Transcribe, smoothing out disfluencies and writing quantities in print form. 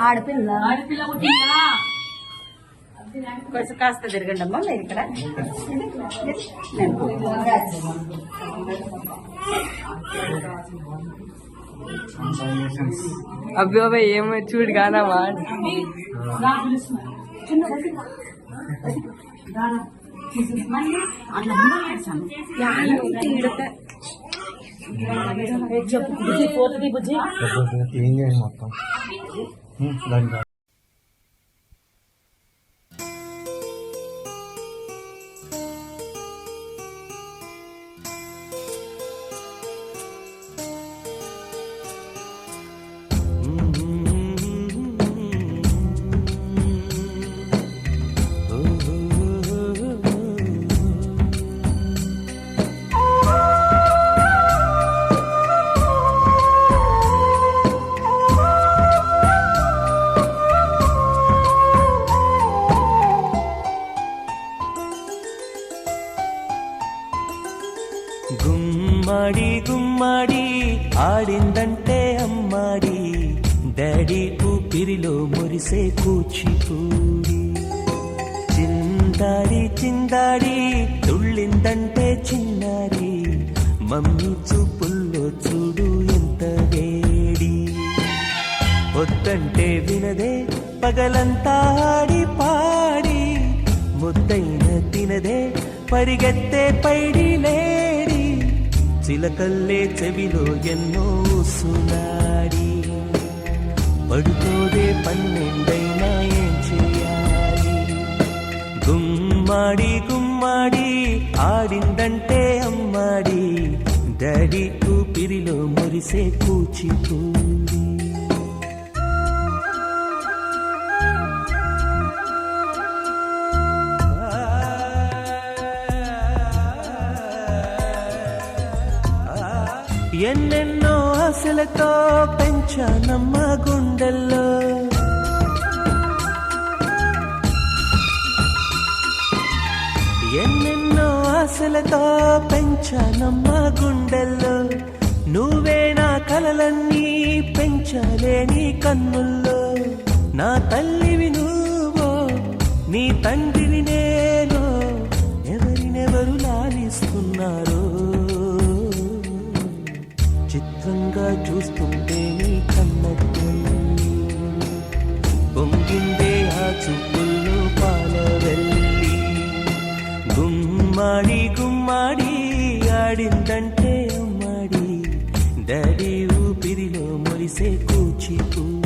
ఆడపిల్ల కొంచెం కాస్త తిరగండి అమ్మా మీరు ఇక్కడ. అబ్బాయి ఏమో చూడు కానమ్మా. మొత్తం గుమ్మడి గుమ్మడి ఆడిందంటే అమ్మాడి, డాడీ ఊపిరిలో మురిసే కూచిపూడి. చిందాడి చిందాడి తుళ్ళిందంటే చిన్నారి, మమ్మీ చూపుల్లో చూడు ఎంత వేడి. వద్దంటే వినదే పగలంతా ఆడి పాడి, ముద్దైన తినదే పరిగెత్తే పైడి లేడి. చిలకల్లే చెవిలో ఎన్నో సునాడి, పడుకోదే పన్నెండైనా ఏం చేయాలి. గుమ్మాడి గుమ్మాడి ఆడిందంటే అమ్మాడి, డాడీ ఊపిరిలో మురిసే కూచిపూడి. ఎన్నెన్నో ఆశలతో పెంచానమ్మ గుండెల్లో, ఎన్నెన్నో ఆశలతో పెంచానమ్మ గుండెల్లో. నువ్వే నా కలలన్నీ పెంచాలే నీ కన్నుల్లో. నా తల్లివి నువ్వో నీ తండ్రివి నేను, ఎవరినెవరు లాలిస్తున్నారో. చిత్రంగా చూస్తుంటే నీ కన్నట్టు పొంగిందే ఆ చూపుల్లో పాలవెల్లి. గుమ్మాడి గుమ్మాడి ఆడిందంటే అమ్మాడి, డాడీ ఊపిరిలో మురిసే కూచిపూడి.